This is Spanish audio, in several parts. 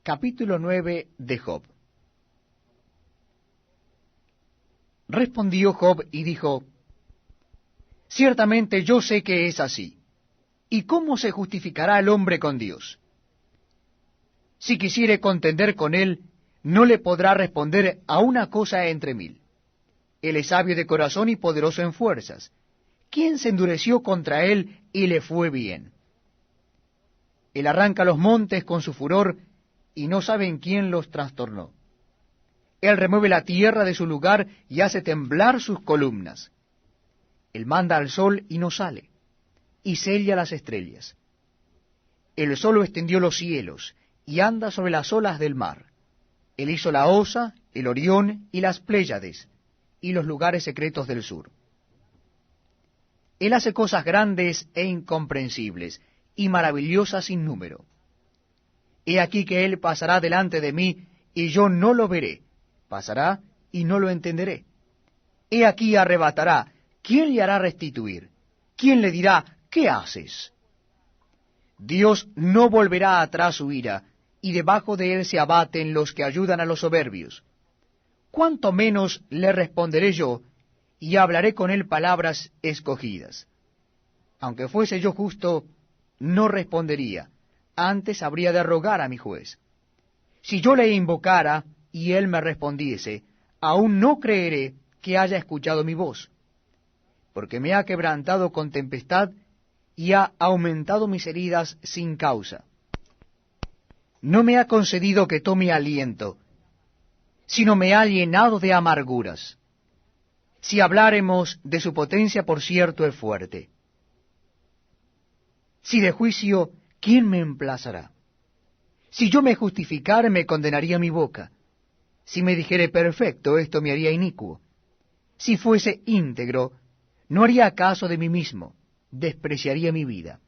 Capítulo 9 de Job. Respondió Job y dijo: Ciertamente yo sé que es así. ¿Y cómo se justificará el hombre con Dios? Si quisiere contender con él, no le podrá responder a una cosa entre mil. Él es sabio de corazón y poderoso en fuerzas. ¿Quién se endureció contra él y le fue bien? Él arranca los montes con su furor y no saben quién los trastornó. Él remueve la tierra de su lugar y hace temblar sus columnas. Él manda al sol y no sale, y sella las estrellas. Él solo extendió los cielos y anda sobre las olas del mar. Él hizo la Osa, el Orión y las Pléyades, y los lugares secretos del sur. Él hace cosas grandes e incomprensibles, y maravillosas sin número. He aquí que él pasará delante de mí, y yo no lo veré. Pasará, y no lo entenderé. He aquí arrebatará. ¿Quién le hará restituir? ¿Quién le dirá, qué haces? Dios no volverá atrás su ira, y debajo de él se abaten los que ayudan a los soberbios. ¿Cuánto menos le responderé yo, y hablaré con él palabras escogidas? Aunque fuese yo justo, no respondería, antes habría de rogar a mi juez. Si yo le invocara, y él me respondiese, aún no creeré que haya escuchado mi voz, porque me ha quebrantado con tempestad, y ha aumentado mis heridas sin causa. No me ha concedido que tome aliento, sino me ha llenado de amarguras. Si habláremos de su potencia, por cierto es fuerte. Si de juicio, ¿quién me emplazará? Si yo me justificare, me condenaría mi boca. Si me dijere perfecto, esto me haría inicuo. Si fuese íntegro, no haría caso de mí mismo, despreciaría mi vida.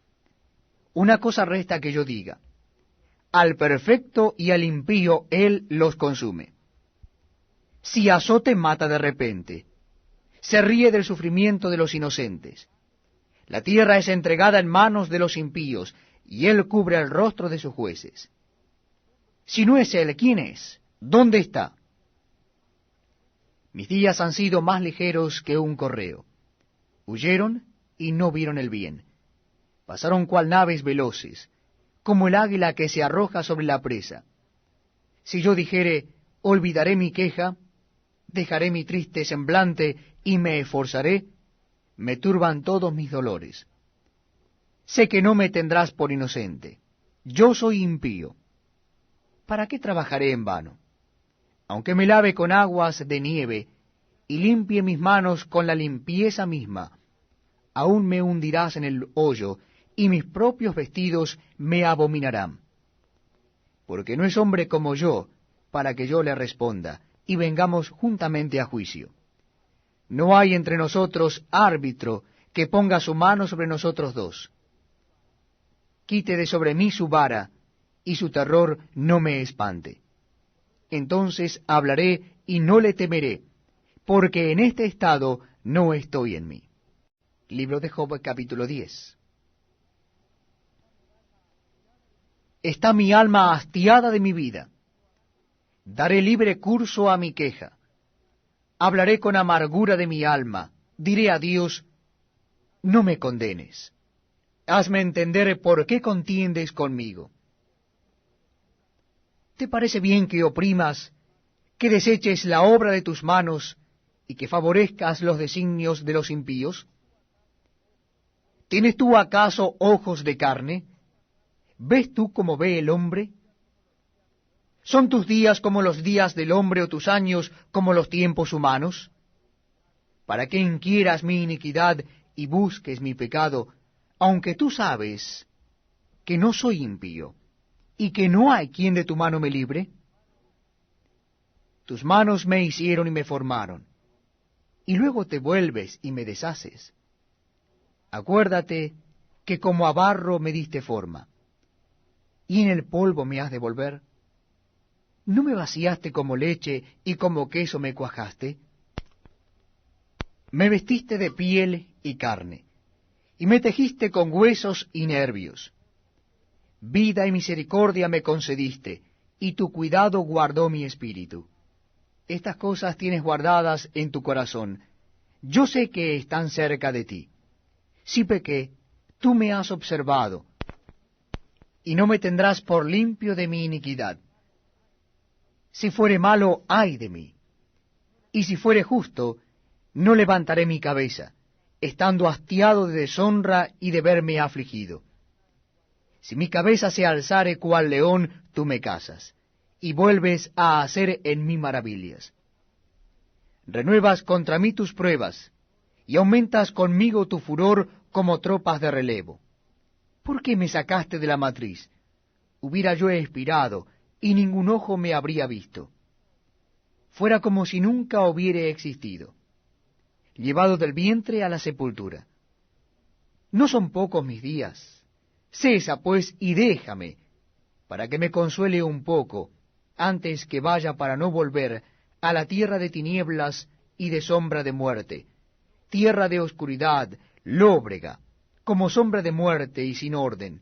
Una cosa resta que yo diga: al perfecto y al impío él los consume. Si azote, mata de repente. Se ríe del sufrimiento de los inocentes. La tierra es entregada en manos de los impíos, y él cubre el rostro de sus jueces. Si no es él, ¿quién es? ¿Dónde está? Mis días han sido más ligeros que un correo. Huyeron y no vieron el bien. Pasaron cual naves veloces, como el águila que se arroja sobre la presa. Si yo dijere, olvidaré mi queja, dejaré mi triste semblante y me esforzaré, me turban todos mis dolores. Sé que no me tendrás por inocente. Yo soy impío. ¿Para qué trabajaré en vano? Aunque me lave con aguas de nieve y limpie mis manos con la limpieza misma, aún me hundirás en el hoyo, y mis propios vestidos me abominarán. Porque no es hombre como yo, para que yo le responda, y vengamos juntamente a juicio. No hay entre nosotros árbitro que ponga su mano sobre nosotros dos. Quite de sobre mí su vara, y su terror no me espante. Entonces hablaré y no le temeré, porque en este estado no estoy en mí. Libro de Job, capítulo 10. Está mi alma hastiada de mi vida. Daré libre curso a mi queja. Hablaré con amargura de mi alma. Diré a Dios, no me condenes. Hazme entender por qué contiendes conmigo. ¿Te parece bien que oprimas, que deseches la obra de tus manos y que favorezcas los designios de los impíos? ¿Tienes tú acaso ojos de carne? ¿Ves tú como ve el hombre? ¿Son tus días como los días del hombre o tus años como los tiempos humanos? ¿Para qué inquieras mi iniquidad y busques mi pecado, aunque tú sabes que no soy impío y que no hay quien de tu mano me libre? Tus manos me hicieron y me formaron, y luego te vuelves y me deshaces. Acuérdate que como a barro me diste forma, y en el polvo me has de volver. ¿No me vaciaste como leche y como queso me cuajaste? Me vestiste de piel y carne, y me tejiste con huesos y nervios. Vida y misericordia me concediste, y tu cuidado guardó mi espíritu. Estas cosas tienes guardadas en tu corazón. Yo sé que están cerca de ti. Si pequé, tú me has observado, y no me tendrás por limpio de mi iniquidad. Si fuere malo, ay de mí. Y si fuere justo, no levantaré mi cabeza, estando hastiado de deshonra y de verme afligido. Si mi cabeza se alzare cual león, tú me cazas, y vuelves a hacer en mí maravillas. Renuevas contra mí tus pruebas, y aumentas conmigo tu furor como tropas de relevo. ¿Por qué me sacaste de la matriz? Hubiera yo expirado, y ningún ojo me habría visto. Fuera como si nunca hubiere existido, llevado del vientre a la sepultura. No son pocos mis días. Cesa, pues, y déjame, para que me consuele un poco, antes que vaya para no volver a la tierra de tinieblas y de sombra de muerte, tierra de oscuridad, lóbrega, como sombra de muerte y sin orden,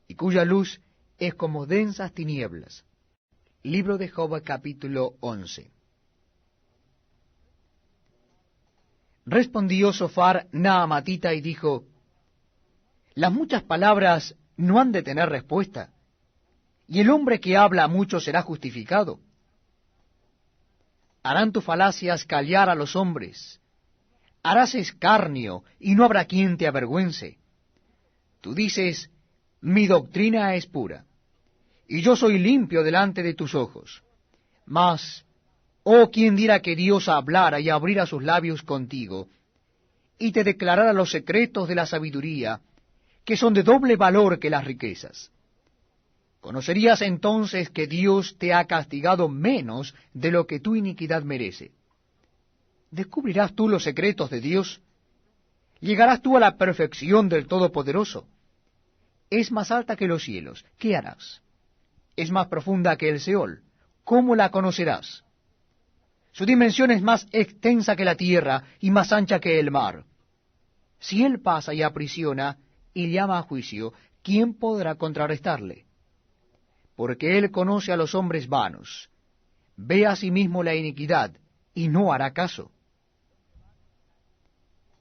y cuya luz es como densas tinieblas. Libro de Job, capítulo 11. Respondió Sofar Naamatita y dijo: Las muchas palabras no han de tener respuesta, y el hombre que habla mucho será justificado. Harán tus falacias callar a los hombres, harás escarnio, y no habrá quien te avergüence. Tú dices: mi doctrina es pura, y yo soy limpio delante de tus ojos. Mas, oh, ¿quién dirá que Dios hablara y abriera sus labios contigo, y te declarara los secretos de la sabiduría, que son de doble valor que las riquezas? Conocerías entonces que Dios te ha castigado menos de lo que tu iniquidad merece. ¿Descubrirás tú los secretos de Dios? ¿Llegarás tú a la perfección del Todopoderoso? Es más alta que los cielos, ¿qué harás? Es más profunda que el Seol, ¿cómo la conocerás? Su dimensión es más extensa que la tierra y más ancha que el mar. Si él pasa y aprisiona y llama a juicio, ¿quién podrá contrarrestarle? Porque él conoce a los hombres vanos, ve a sí mismo la iniquidad, y no hará caso.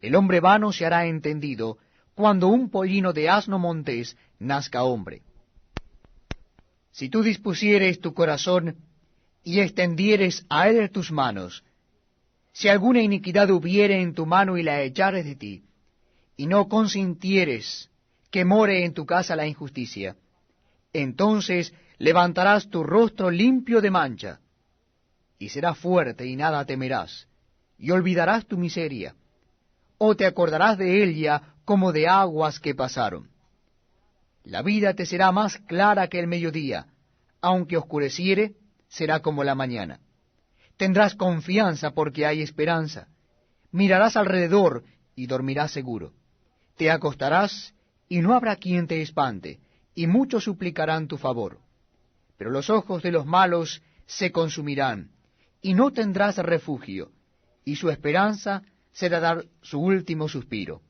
El hombre vano se hará entendido cuando un pollino de asno montés nazca hombre. Si tú dispusieres tu corazón y extendieres a él tus manos, si alguna iniquidad hubiere en tu mano y la echares de ti, y no consintieres que more en tu casa la injusticia, entonces levantarás tu rostro limpio de mancha, y serás fuerte y nada temerás, y olvidarás tu miseria, o te acordarás de ella como de aguas que pasaron. La vida te será más clara que el mediodía, aunque oscureciere, será como la mañana. Tendrás confianza porque hay esperanza, mirarás alrededor y dormirás seguro. Te acostarás y no habrá quien te espante, y muchos suplicarán tu favor. Pero los ojos de los malos se consumirán, y no tendrás refugio, y su esperanza será dar su último suspiro.